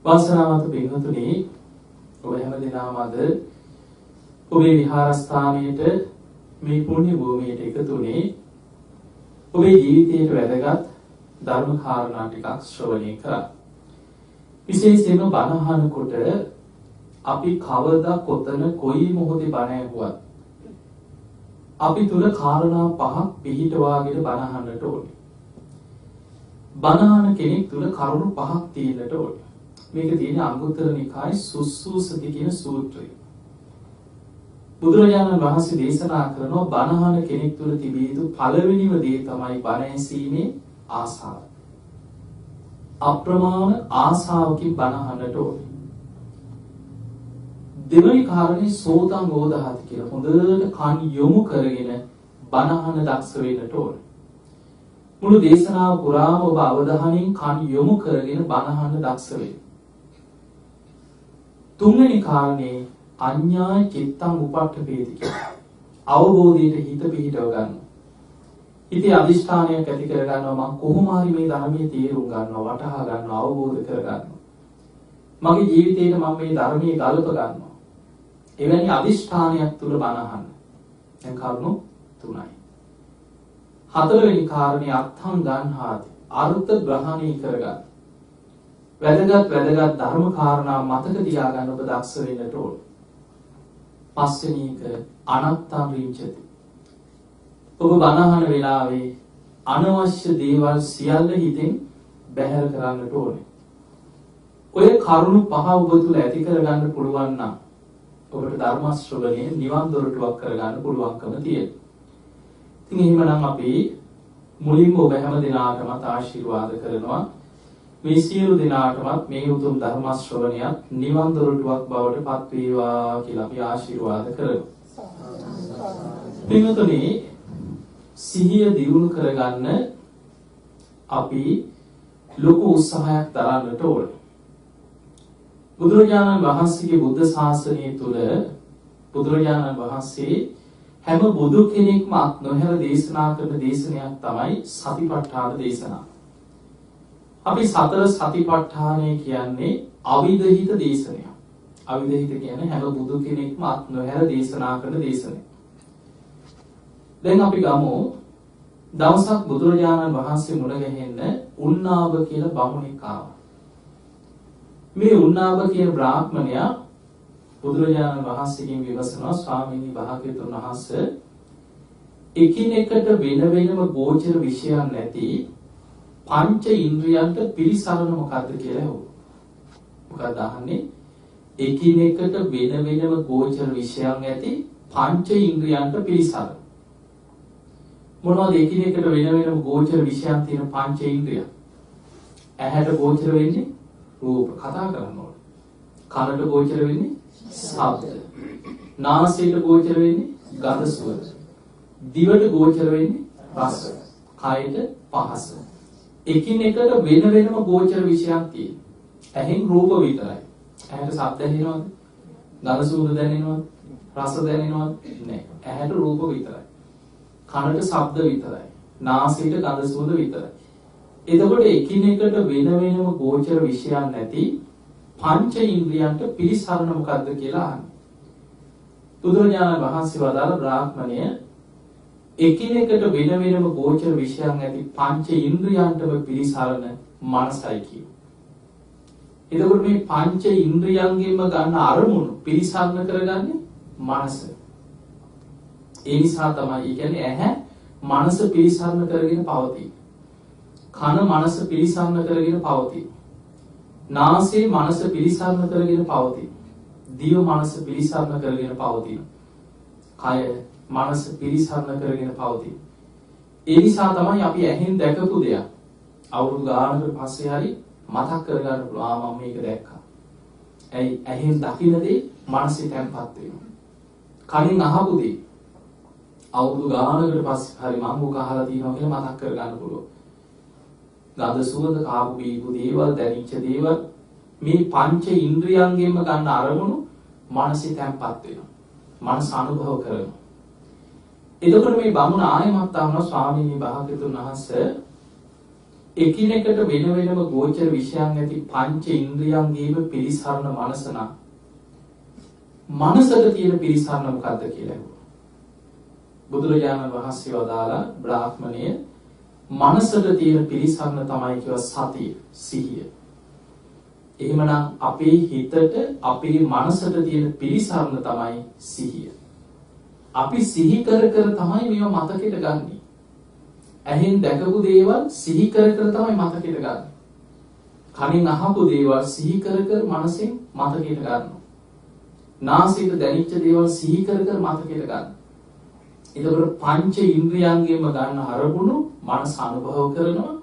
වාසනාවන්ත පින්වතුනි ඔබ හැම දිනම අද ඔබේ විහාරස්ථානයේට මේ පුණ්‍ය භූමියට එකතු වුණේ ඔබේ ජීවිතයට වැදගත් ධර්ම කාරණා ටිකක් ශ්‍රවණය කරා. විශේෂයෙන්ම බණ අහනකොට අපි කවදා කොතන කොයි මොහොතේ බණ ඇහුවත් අපි තුල කාරණා පහක් පිළිහිටවාගෙන බණ අහන්නට ඕනේ. බණ අහන කෙනෙක් තුල කරුණු පහක් තියෙන්නට ඕනේ. මේක තියෙන අංගුත්තර නිකායේ සුස්සූසති කියන සූත්‍රය. බුදුරජාණන් වහන්සේ දේශනා කරනවා බණ අහන කෙනෙක් තුල තිබිය යුතු පළවෙනිම දේ තමයි බණ ඇසීමේ ආසාව. අප්‍රමාණ ආසාවකින් බණ අහන්නට ඕනේ. දෙවෙනි කාරණේ සෝතං ඕදහති කියලා හොඳට කන් යොමු කරගෙන බණ අහන දක්ෂ වෙන්නට ඕනේ. මුළු දේශනාව පුරාම ඔබ අවධානයෙන් කන් යොමු කරගෙන බණ අහන්න දක්ෂ වෙන්න. තුන්වෙනි කාරණේ අඤ්ඤාය චිත්තං උපට්ඨපේති කියලා. අවබෝධයට හිත පිහිටව ගන්න. ඉතින් අදිෂ්ඨානයක් ඇති කර ගන්නවා මම කොහොම හරි මේ ධර්මයේ තේරුම් ගන්නවා වටහා ගන්නවා අවබෝධ කර ගන්නවා. මගේ ජීවිතේට මම මේ ධර්මයේ ගලප ගන්නවා. එවැනි අදිෂ්ඨානයක් තුල බණ අහන්න. දැන් කරුණු තුනයි. හතරවෙනි කාරණේ අත්ථං ගන්හාති. අර්ථ ග්‍රහණය කරගන්න. වැදගත් ධර්ම කාරණා මතක තියාගන්න ඔබ දක්ෂ වෙන්නට ඕන. පස්වෙනි එක අනත්තං රිංචති. ඔබ බණ අහන වෙලාවේ අනවශ්‍ය දේවල් සියල්ල හිතෙන් බැහැර කරන්නට ඕනේ. ඔය කරුණු පහ ඔබ තුල ඇති කරගන්න පුළුවන් නම් ඔබට ධර්ම ශ්‍රවණයේ නිවන් දොරටුවක් කරගන්න පුළුවන්කම තියෙනවා. ඉතින් එහෙමනම් අපි මුලින්ම ඔබ හැම දිනාටම ආශිර්වාද කරනවා. මේ සියලු දිනාටමත් මේ උතුම් ධර්ම ශ්‍රවණයත් නිවන් දොරටුවක් බවට පත් වේවා කියලා අපි ආශිර්වාද කරමු. පින්වතුනි සිහිය දියුණු කරගන්න අපි ලොකු උත්සාහයක් දරන්නට ඕනේ. බුදුරජාණන් වහන්සේගේ බුද්ධ ශාසනය තුළ බුදුරජාණන් වහන්සේ හැම බුදු කෙනෙක්ම අත් නොහැර දේශනා කරන දේශනයක් තමයි සතිපට්ඨාන දේශනාව. අපි සතර සතිපට්ඨානය කියන්නේ අවිදහිත දේශනයක්. අවිදහිත කියන්නේ හැම බුදු කෙනෙක්ම අත් නොහැර දේශනා කරන දේශනයක්. දැන් අපි ගමු දවසක් බුදුරජාණන් වහන්සේ මුණ ගැහෙන්න උන්නාභ කියලා බමුණෙක් ආවා. මේ උන්නාභ කියන බ්‍රාහ්මණයා බුදුරජාණන් වහන්සේගෙන් විමසනවා ස්වාමීනි භාග්‍යවතුන් වහන්සේ එකිනෙකට වෙනම ගෝචර විෂයන් නැති පංච ඉන්ද්‍රියන්ට පිළිසරණ මොකද්ද කියලා අහුවා. මොකද අහන්නේ එකිනෙකට වෙනම ගෝචර විෂයන් ඇති පංච ඉන්ද්‍රියන්ට පිළිසරණ. මොනවද එකිනෙකට වෙනම ගෝචර විෂයන් තියෙන පංච ඉන්ද්‍රිය? ඇහැට ගෝචර වෙන්නේ රූප කතා කරනකොට. කනට ගෝචර වෙන්නේ ශබ්ද. නාසයට ගෝචර වෙන්නේ ගඳ සුවඳ. දිවට ගෝචර වෙන්නේ රස. කයට පහස. එකිනෙකට වෙනම ගෝචර විෂයන් තියෙනවා. ඇහෙන් රූප විතරයි. ඇහැට ශබ්ද ඇහෙනවද? ගඳ සුවඳ දැනෙනවද? රස දැනෙනවද? නැහැ. ඇහැට රූප විතරයි. කනට ශබ්ද විතරයි. නාසයට ගඳ සුවඳ විතරයි. එතකොට එකිනෙකට වෙනම ගෝචර විෂයන් නැති පංච ඉන්ද්‍රියන්ට පිළිසරණ මොකද්ද කියලා අහන්නේ. බුදුරජාණන් වහන්සේ වදාළ බ්‍රාහ්මණය එකිනෙකට වෙනම ගෝචර විෂයන් ඇති පංච ඉන්ද්‍රියන්ටම පිළිසරණ මනසයි කියනවා. එතකොට මේ පංච ඉන්ද්‍රියන්ගෙන්ම ගන්න අරමුණු පිළිසරණ කරගන්නේ මනස. ඒ නිසා තමයි කියන්නේ ඇහැ මනස පිළිසරණ කරගෙන පවතී. කන මනස පිළිසරණ කරගෙන පවතී. නාසය මනස පිළිසරණ කරගෙන පවතී. දිව මනස පිළිසරණ කරගෙන පවතී. කය මනස පිළිසරණ කරගෙන පවතී. ඒ නිසා තමයි අපි ඇහෙන් දැකපු දෙයක් අවුරුදු ගානකට පස්සේ හරි මතක් කරගන්න පුළුවන් මම මේක දැක්කා. ඇයි ඇහෙන් දකින දේ මනසේ තැන්පත් වෙනවා. කනින් අහපු දේ අවුරුදු ගානකට පස්සේ හරි මම මොක අහලා තියෙනවා කියලා මතක් කරගන්න පුළුවන්. ගඳ සුවඳ කාපු බීපු දේවල් දැනිච්ච දේවල් මේ පංච ඉන්ද්‍රියන්ගෙන්ම ගන්න අරමුණු මනසේ තැන්පත් වෙනවා. මනස අනුභව කරනවා. එතකොට මේ බමුණ ආයමත් අහනවා ස්වාමීනි භාග්‍යවතුන් වහන්සේ එකිනෙකට වෙන වෙනම ගෝචර විෂයන් ඇති පංච ඉන්ද්‍රියන්ගේම පිරිසරණ මනස නම් මනසට තියෙන පිරිසරණ මොකද්ද කියලා අහුවා. බුදුරජාණන් වහන්සේ වදාලා බ්‍රාහ්මණය මනසට තියෙන පිරිසරණ තමයි කියව සතිය, සිහිය. එහෙමනම් අපේ හිතට අපේ මනසට තියෙන පිරිසරණ තමයි සිහිය. අපි සිහි කර කර තමයි මේව මතකෙට ගන්නෙ. ඇහෙන් දැකපු දේවල් සිහි කර කර තමයි මතකෙට ගන්න. කනින් අහපු දේවල් සිහි කර කර මනසෙන් මතකෙට ගන්නවා. නාසයෙන් දැනෙච්ච දේවල් සිහි කර කර මතකෙට ගන්න. ඒකවල පංච ඉන්ද්‍රියයන්ගෙම ගන්න අරමුණු මනස අනුභව කරනවා.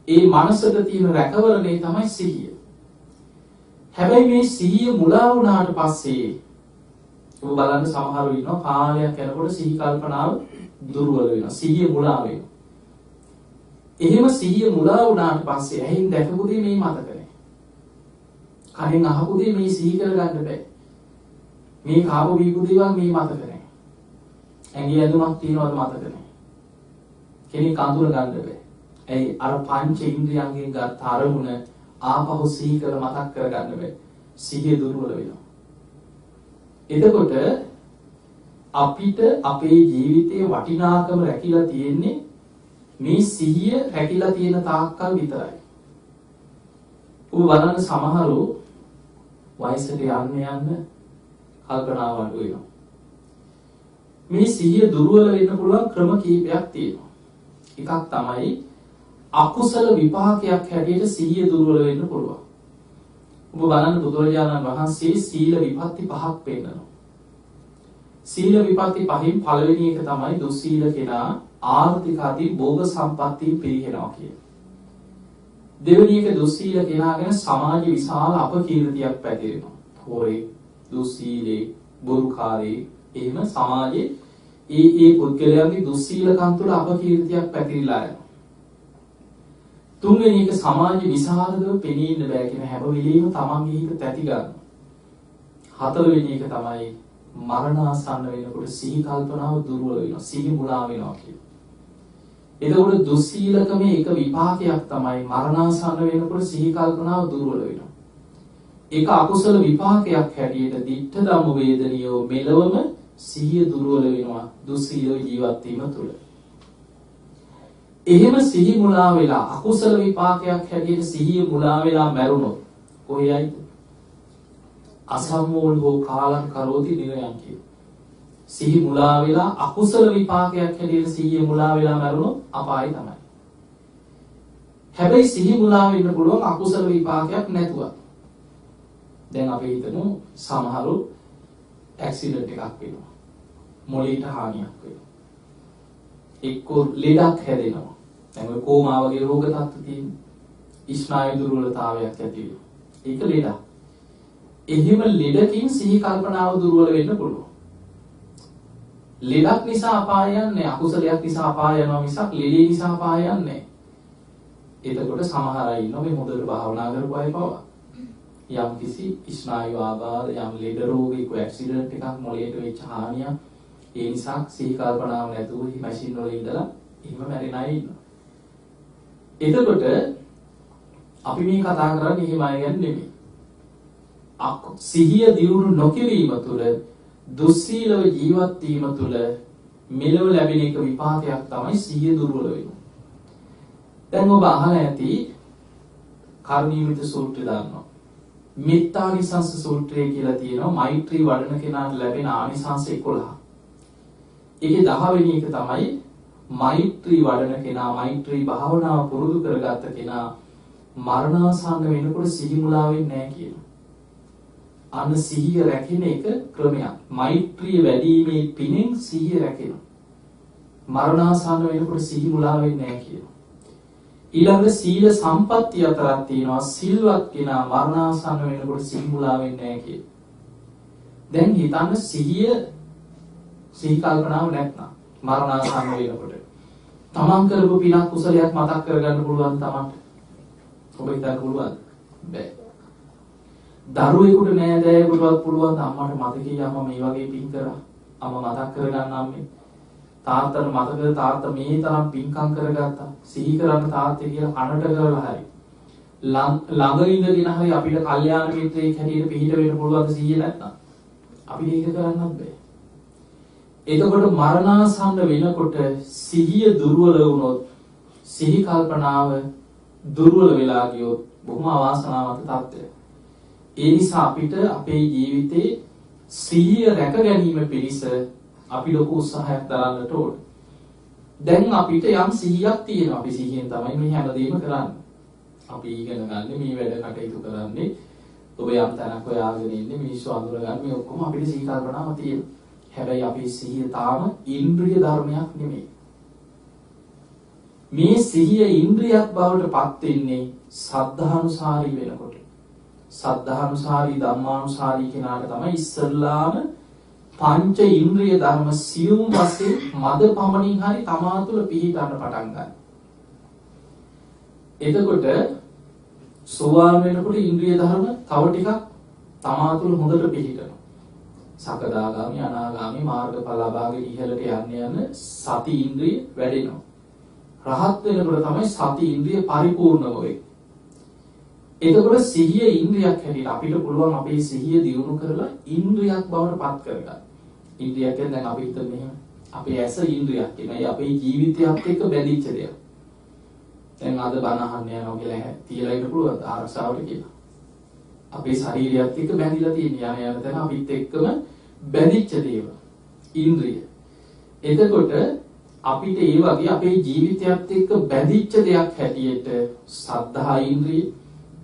ඒ මනසට තියෙන රැකවරණේ තමයි සිහිය. හැබැයි මේ සිහිය මුලා වුණාට පස්සේ ඔබ බලන්න සමහරව ඉන්නවා කාලයක් යනකොට සිහි කල්පනාව දුර්වල වෙනවා. සිහිය මුලා වෙනවා. එහෙම සිහිය මුලා වුණාට පස්සේ ඇහින් දැකපු දේ මේ මතක නැහැ. කනෙන් අහපු දේ මේ සිහි කරගන්න බෑ. මේ කාපු බීපු දේවල් මේ මතක නැහැ. ඇඟේ ඇඳුමක් තියනවද මතක නැහැ. කෙනෙක් අඳුර ගන්න බෑ. ඇයි අර පංච ඉන්ද්‍රියයන්ගෙන් ගත්ත අරමුණ ආපහු සිහි කර මතක් කරගන්න බෑ. සිහිය දුර්වල වෙනවා. එතකොට අපිට අපේ ජීවිතයේ වටිනාකම රැකිලා තියෙන්නේ මේ සිහිය රැකිලා තියෙන තාක්කල් විතරයි. ඔබ බලන්න සමහරව වයසට යන්න කල්පනාව අඩු වෙනවා. මේ සිහිය දුර්වල වෙන්න පුළුවන් ක්‍රම කීපයක් තියෙනවා. එකක් තමයි අකුසල විපාකයක් හැටියට සිහිය දුර්වල වෙන්න පුළුවන්. ඔබ බලන්න බුදුරජාණන් වහන්සේ සීල විපatti 5ක් පෙන්නනවා. සීල විපatti 5න් පළවෙනි එක තමයි දුස්සීල කෙනා ආර්ථික ආදී භෝග සම්පatti පිරිහෙනවා කියන්නේ. දෙවෙනි එක දුස්සීල කෙනා ගැන සමාජ විශාල අපකීර්තියක් පැතිරෙනවා. හොරේ, දුස්සීලේ, බොරුකාරේ එහෙම සමාජයේ ඒ පුද්ගලයන්ගේ දුස්සීලකම් තුළ අපකීර්තියක් පැතිරිලා යනවා. තුන්වෙනි එක සමාජ විසරදව පෙනී ඉන්න බෑ කියන හැම වෙලෙම තමන්ගේ හිත තැති ගන්නවා. හතරවෙනි එක තමයි මරණාසන්න වෙනකොට සිහි කල්පනාව දුර්වල වෙනවා. සිහි මුලා වෙනවා කියන්නේ. එතකොට දුස්සීලකමේ එක විපාකයක් තමයි මරණාසන්න වෙනකොට සිහි කල්පනාව දුර්වල වෙනවා. ඒක අකුසල විපාකයක් හැටියට ditta ධම්ම වේදනියෝ මෙලවම සිහිය දුර්වල වෙනවා දුස්සීලව ජීවත් වීම තුළ. එහෙම සිහි මුලා වෙලා අකුසල විපාකයක් හැටියට සිහිය මුලා වෙලා මැරුණොත් කොහේයිද? අසම්මෝල් හෝ කාලං කරෝති නිරයන් කිය. සිහි මුලා වෙලා අකුසල විපාකයක් හැටියට සිහිය මුලා වෙලා මැරුණොත් අපායයි තමයි. හැබැයි සිහි මුලා වෙන්න පුළුවන් අකුසල විපාකයක් නැතුව. දැන් අපි හිතමු සමහරු ඇක්සිඩන්ට් එකක් වෙනවා. මොළේට හානියක් වෙනවා. එක්ක ලෙඩක් හැදෙනවා. දැන් ඔය කෝමා වගේ රෝග තත්ත්ව තියෙනවා. ස්නායු දුර්වලතාවයක් ඇති වෙනවා. ඒක ලෙඩක්. එහෙම ලෙඩකින් සිහි කල්පනාව දුර්වල වෙන්න පුළුවන්. ලෙඩක් නිසා අපාය යන්නේ අකුසලයක් නිසා අපාය යනවා මිසක් ලෙඩේ නිසා අපාය යන්නේ. එතකොට සමහර අය ඉන්නවා මේ හොඳට භාවනා කරපු අය පවා යම් කිසි ස්නායු ආබාධ යම් ලෙඩ රෝගයක ඇක්සිඩන්ට් එකක් මොළයට වෙච්ච හානියක් ඒ නිසා සිහි කල්පනාව නැතුව මැෂින් වල ඉඳලා එහෙම මැරෙන අය ඉන්නවා. එතකොට අපි මේ කතා කරන්නේ එහෙම අය ගැන නෙමෙයි. සිහිය දියුණු නොකිරීම තුළ දුස්සීලව ජීවත් වීම තුළ මෙලව ලැබෙන එක විපාකයක් තමයි සිහිය දුර්වල වෙනවා. දැන් ඔබ අහලා ඇති කර්ණීයමිත සූත්‍රය දන්නවා. මෙත්තානිසංස සූත්‍රය කියලා තියෙනවා මෛත්‍රී වඩන කෙනාට ලැබෙන ආනිසංස 11. ඒකේ 10 වෙනි එක තමයි මෛත්‍රී වඩන කෙනා මෛත්‍රී භාවනාව පුරුදු කරගත්ත කෙනා මරණාසන්න වෙනකොට සිහි මුලා වෙන්නේ නැහැ කියනවා. අන්න සිහිය රැකෙන එක ක්‍රමයක්. මෛත්‍රිය වැඩිීමේ පිණින් සිහිය රැකෙනවා. මරණාසන්න වෙනකොට සිහි මුලා වෙන්නේ නැහැ කියනවා. ඊළඟ සීල සම්පත්තිය අතරක් තියෙනවා සිල්වත් කෙනා මරණාසන්න වෙනකොට සිහි මුලා වෙන්නේ නැහැ කියනවා. දැන් හිතන්න සිහි කල්පනාව නැත්නම් මරණාසන්න වෙනකොට තමන් කරපු පිනක් කුසලයක් මතක් කරගන්න පුළුවන් තමන්ට. ඔබ හිතන්න පුළුවන් බෑ. දරුවෙකුට නෑදෑයෙකුටවත් පුළුවන් අම්මට මතකයි අම්මා මේ වගේ පින් කරා. අම්මා මතක් කරගන්න අම්මේ. තාත්තට මතකද තාත්තා මේ තරම් පින්කම් කරගත්තා. සිහි කරන්න තාත්තේ කියලා කනට කරලා හරි. ළඟ ඉඳගෙන හරි අපිට කල්යාණ මිත්‍රයෙක් හැටියට පිළිහිට වෙන්න පුළුවන් සිහිය නැත්නම්. අපිට ඒක කරන්නත් බෑ. එතකොට මරණාසන්න වෙනකොට සිහිය දුර්වල වුණොත් සිහි කල්පනාව දුර්වල වෙලා ගියොත් බොහොම අවාසනාවන්ත තත්ත්වයක්. ඒ නිසා අපිට අපේ ජීවිතේ සිහිය රැක ගැනීම පිණිස අපි ලොකු උත්සාහයක් දරන්නට ඕන. දැන් අපිට යම් සිහියක් තියෙනවා. අපි සිහියෙන් තමයි මේ හැමදේම කරන්නේ. අපි ඉගෙන ගන්න මේ වැඩ කටයුතු කරන්නේ. ඔබ යම් තැනක හොයාගෙන ඉන්නේ මිනිස්සු අඳුරගන්න මේ ඔක්කොම අපිට සිහි කල්පනාව තියෙනවා. හැබැයි අපේ සිහිය තාම ඉන්ද්‍රිය ධර්මයක් නෙමෙයි. මේ සිහිය ඉන්ද්‍රියක් බවට පත් වෙන්නේ සද්ධානුසාරී වෙනකොට. සද්ධානුසාරී ධම්මානුසාරී කෙනාට තමයි ඉස්සල්ලාම පංච ඉන්ද්‍රිය ධර්ම සියුම් වශයෙන් මද පමණින් හරි තමා තුළ පිහිටන්න පටන් ගන්න. එතකොට සෝවාන් වෙනකොට ඉන්ද්‍රිය ධර්ම තව ටිකක් තමා තුළ හොඳට පිහිටනවා. සකදාගාමි අනාගාමි මාර්ගඵල ලබාගෙන ඉහළට යන්න සති ඉන්ද්‍රිය වැඩෙනවා. රහත් වෙනකොට තමයි සති ඉන්ද්‍රිය පරිපූර්ණ වෙන්නේ. එතකොට සිහිය ඉන්ද්‍රියක් හැටියට අපිට පුළුවන් අපේ සිහිය දියුණු කරලා ඉන්ද්‍රියක් බවට පත් කරගන්න. ඉන්ද්‍රියක් කියන්නේ දැන් අපි හිතමු මෙහෙම. අපේ ඇස ඉන්ද්‍රියක් කියන්නේ අපේ ජීවිතයත් එක්ක බැඳිච්ච දෙයක්. දැන් අද බණ අහන්න යනවා කියලා තියලා ඉන්න පුළුවන් ආරක්ෂාවට කියලා. අපේ ශරීරයත් එක්ක බැඳිලා තියෙන යන තැන අපිත් එක්කම බැඳිච්ච දේවල්. ඉන්ද්‍රිය. එතකොට අපිට ඒ වගේ අපේ ජීවිතයත් එක්ක බැඳිච්ච දෙයක් හැටියට සද්ධා ඉන්ද්‍රිය,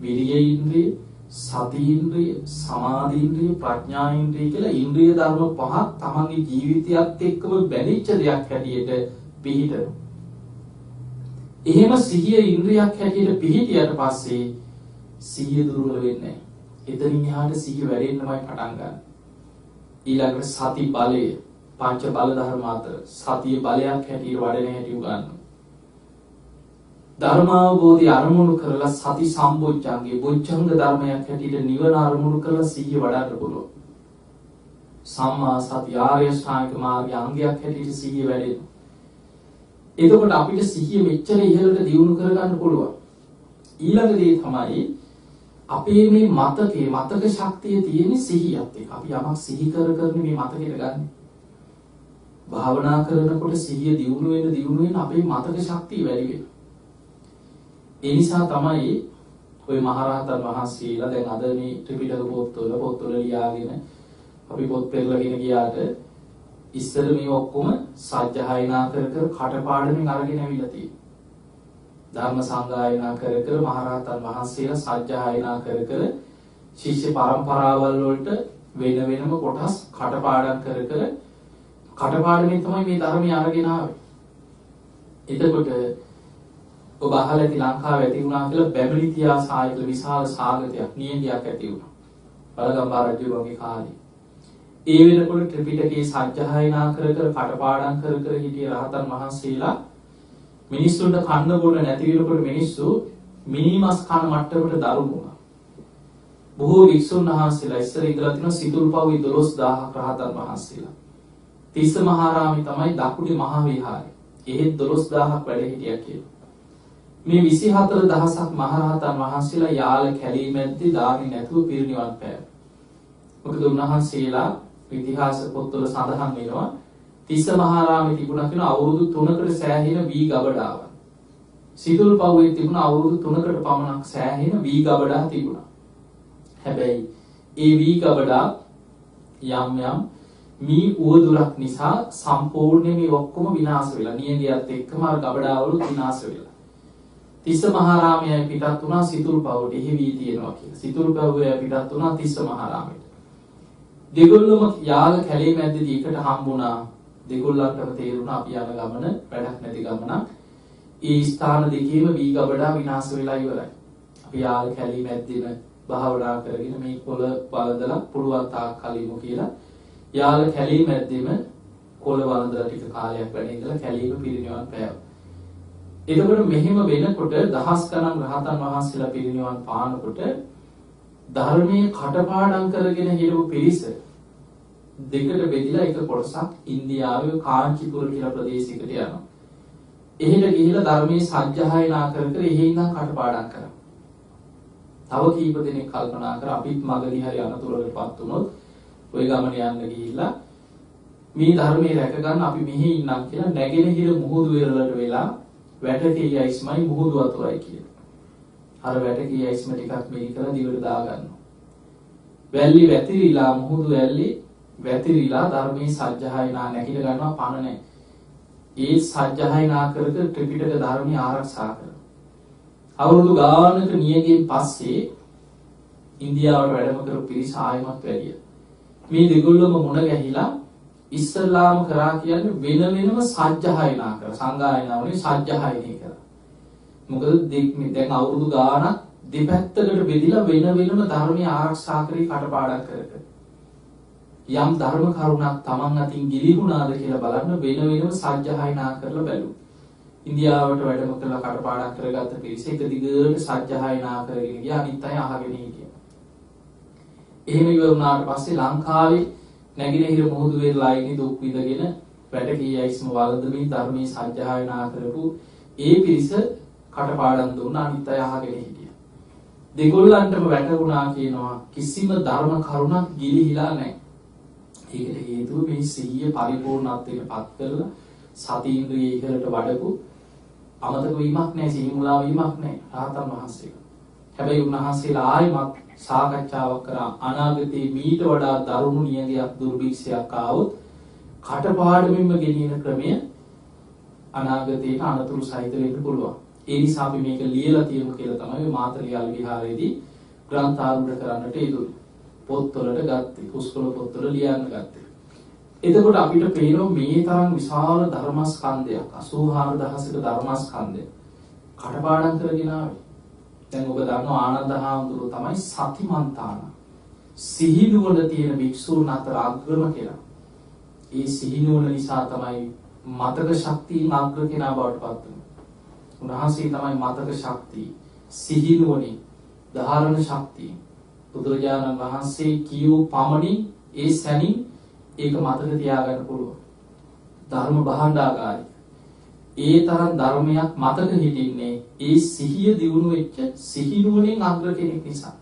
විරිය ඉන්ද්‍රිය, සති ඉන්ද්‍රිය, සමාධි ඉන්ද්‍රිය, ප්‍රඥා ඉන්ද්‍රිය කියලා ඉන්ද්‍රිය ධර්ම පහක් තමන්ගේ ජීවිතයත් එක්කම බැඳිච්ච දෙයක් හැටියට පිහිටනවා. එහෙම සිහිය ඉන්ද්‍රියක් හැටියට පිහිටියට පස්සේ සිහිය දුර්වල වෙන්නේ නැහැ. එතනින් එහාට සිහිය වැඩෙන්නමයි පටන් ගන්න. ඊළඟට සති බලය පංච බල ධර්ම අතර සතිය බලයක් හැටියට වඩන හැටි උගන්වනවා. ධර්මාවබෝධය අරමුණු කරලා සති සම්බොජ්ජංගේ බොජ්ජංග ධර්මයක් හැටියට නිවන අරමුණු කරලා සිහිය වඩන්න පුළුවන්. සම්මා සති ආර්ය ශ්‍රාණික මාර්ගයේ අංගයක් හැටියට සිහිය වැඩෙනවා. එතකොට අපිට සිහිය මෙච්චර ඉහළට දියුණු කරගන්න පුළුවන්. ඊළඟ දේ තමයි අපේ මේ මතක ශක්තිය තියෙන සිහියත් එක්ක. අපි යමක් සිහි කරගෙන මේ මතකෙට ගන්න. භාවනා කරනකොට සිහිය දියුණු වෙන අපේ මතක ශක්තිය වැඩි වෙනවා. ඒ නිසා තමයි ওই මහරහතන් වහන්සේලා දැන් අද මේ ත්‍රිපිටක පොත්වල ලියාගෙන අපි පොත් පෙරලගෙන ගියාට ඉස්සර මේ ඔක්කොම සජ්ජායනා කර කටපාඩමින් අරගෙන ඇවිල්ලා තියෙනවා. ධර්ම සංගායනා කර මහරහතන් වහන්සේලා සජ්ජායනා කර ශිෂ්‍ය පරම්පරාවල් වලට වෙනම කොටස් කටපාඩම් කර කටපාඩමින් තමයි මේ ධර්මය අරගෙන ආවේ. එතකොට ඔබ අහලා ඇති ලංකාවේ ඇති වුණා කියලා බැබලිතියා සායක විශාල සාගතයක් නියඟයක් ඇති වුණා. බලගම්බා රජුගේ කාලේ. ඒ වෙනකොට ත්‍රිපිටකයේ සජ්ජායනා කර කටපාඩම් කර හිටිය රහතන් වහන්සේලා මිනිස්සුන්ට කන්න බොන්න නැති වෙනකොට මිනිස්සු මිනිමස් කන මට්ටමට දරුණු වුණා. බොහෝ වික්ෂුන් වහන්සේලා ඉස්සර ඉඳලා තිනවා සිතුල්පව්වේ 12000ක් රහතන් වහන්සේලා. තිස්ස මහරාමේ තමයි දකුණේ මහා විහාරය. එහෙත් 12000ක් වැඩ හිටියා කියලා. මේ 24000ක් මහරහතන් වහන්සේලා යාල කැලී මැද්දේ දාන්නේ නැතුව පිරිනිවන් පෑවා. මොකද උන්වහන්සේලා ඉතිහාස පොත්වල සඳහන් වෙනවා තිස්ස මහරාමේ තිබුණා කියන අවුරුදු 3කට සෑහෙන වී ගබඩාවක්. සිතුල්පව්වේ තිබුණ අවුරුදු 3කට පමණක් සෑහෙන වී ගබඩා තිබුණා. හැබැයි ඒ වී ගබඩා යම් මී උවදුරක් නිසා සම්පූර්ණයෙන් මේ ඔක්කොම විනාශ වෙලා නියඟයත් එක්කම අර ගබඩාවල විනාශ වෙලා. තිස්ස මහරාමයේ පිටත් වුණා සිතුල්පව්වට එහි වී තියෙනවා කියලා. සිතුල්පව්වේ පිටත් වුණා තිස්ස මහරාමයට. දෙගොල්ලම යාල කැලේ මැද්දේදී එකට හම්බුණා. දෙගොල්ලන්ටම තේරුණා අපි යන ගමන වැඩක් නැති ගමනක්. ඒ ස්ථාන දෙකේම වී ගබඩා විනාශ වෙලා ඉවරයි. අපි යාල කැලේ මැද්දේම භාවනා කරගෙන මේ කොළ වලදලා පුළුවන් තාක් කලිමු කියලා යාල කැලේ මැද්දේම කොළ වලදලා ටික කාලයක් වැඩ ඉඳලා කැලේම පිරිනිවන් පෑවා. එතකොට මෙහෙම වෙනකොට දහස් ගණන් රහතන් වහන්සේලා පිරිනිවන් පානකොට ධර්මයේ කටපාඩම් කරගෙන හිටපු පිරිස දෙකට බෙදලා එක කොටසක් ඉන්දියාවේ කාංචිපුර කියලා ප්‍රදේශයකට යනවා. එහෙට ගිහිල්ලා ධර්මයේ සත්‍යයනා කර කර එහෙ ඉඳන් කටපාඩම් කරා. තව කීප දෙනෙක් කල්පනා කර අපිත් මගදී හරි අනතුරකටපත් වුණොත් ওই ගමන යන්න ගිහිල්ලා මේ ධර්මයේ රැක ගන්න අපි මෙහි ඉන්නම් කියලා නැගෙනහිර මුහුදු වෙරළට වෙලා වැටකේ අයිස්මයි මුහුදු වතුරයි කියලා. අර වැටකේ අයිස්ම ටිකක් මෙහි කරලා දිවට දා ගන්නවා. වැල්ලි වැතිරිලා මුහුදු වැල්ලි වැතිරිලා ධර්මයේ සත්‍යයනා නැගිට ගන්නවා පණ නැහැ. ඒ සත්‍යයනා කර කර ත්‍රිපිටක ධර්මය ආරක්ෂා කරනවා. අවුරුදු ගානක නියගින් පස්සේ ඉන්දියාවට වැඩම කරපු පිරිස ආයමත් වැඩිය. මේ දෙගොල්ලම මුණ ගැහිලා ඉස්ලාම කරා කියන්නේ වෙන වෙනම සත්‍යයනා කර සංගායනාවනේ සත්‍යයනේ කරා. මොකද දැන් අවුරුදු ගානක් දෙපැත්තකට බෙදිලා වෙන වෙනම ධර්මය ආරක්ෂා කරේ කටපාඩම් කර යම් ධර්ම කරුණක් Taman අතින් ගිලිහුණාද කියලා බලන්න වෙන වෙනම සත්‍යයනා කරලා බැලුවා. ඉන්දියාවට වැඩම කරලා කටපාඩම් කරගත්ත පිරිස එක දිගට සත්‍යයනා කරගෙන ගියා අනිත් අය අහගෙන හිටියා. එහෙම ඉවර වුණාට පස්සේ ලංකාවේ නැගිනහිර මුහුදු වෙරළයිනේ දුක් විඳගෙන වැටකී අයිස්ම වළඳමින් ධර්මයේ සත්‍යයනා කරපු ඒ පිරිස කටපාඩම් දුන්නා අනිත් අය අහගෙන හිටියා. දෙගොල්ලන්ටම වැටුණා කියනවා කිසිම ධර්ම කරුණක් ගිලිහිලා නැහැ. ඒකට හේතුව මේ සිහිය පරිපූර්ණත්වයට පත් කරලා සතීන්ද්‍රිය ඉහළට වඩපු අමතක වීමක් නැහැ සිහිමුලා වීමක් නැහැ රහතන් වහන්සේලා. හැබැයි උන්වහන්සේලා ආයිමත් සාකච්ඡාවක් කරා අනාගතේ මීට වඩා දරුණු නියගයක් දුර්භික්ෂයක් ආවොත් කටපාඩමින්ම ගෙනියන ක්‍රමය අනාගතේට අනතුරු සහිත වෙන්න පුළුවන්. ඒ නිසා අපි මේක ලියලා තියමු කියලා තමයි මාතලියාල විහාරයේදී ග්‍රන්ථාරූඪ කරන්නට යෙදුනේ. පොත්වලට ගත්තේ පුස්කොළ පොත්වල ලියන්න ගත්තේ. එතකොට අපිට පේනවා මේ තරම් විශාල ධර්මස්කන්ධයක් 84000ක ධර්මස්කන්ධය කටපාඩම් කරගෙන ආවේ. දැන් ඔබ දන්නවා ආනන්ද හාමුදුරුවෝ තමයි සතිමන්තාන සිහිනුවන තියෙන භික්ෂූන් අතර අග්‍රම කෙනා. ඒ සිහිනුවන නිසා තමයි මතක ශක්තියෙන් අග්‍ර කෙනා බවට පත් වෙන්නේ. උන්වහන්සේ තමයි මතක ශක්තිය සිහිනුවණින් ධාරණ ශක්තිය බුදුරජාණන් වහන්සේ කියූ පමණින් ඒ සැනින් ඒක මතක තියාගන්න පුළුවන්. ධර්ම භාණ්ඩාගාරය. ඒ තරම් ධර්මයක් මතක හිටින්නේ ඒ සිහිය දියුණු වෙච්ච සිහිනුවණින් අග්‍ර කෙනෙක් නිසා.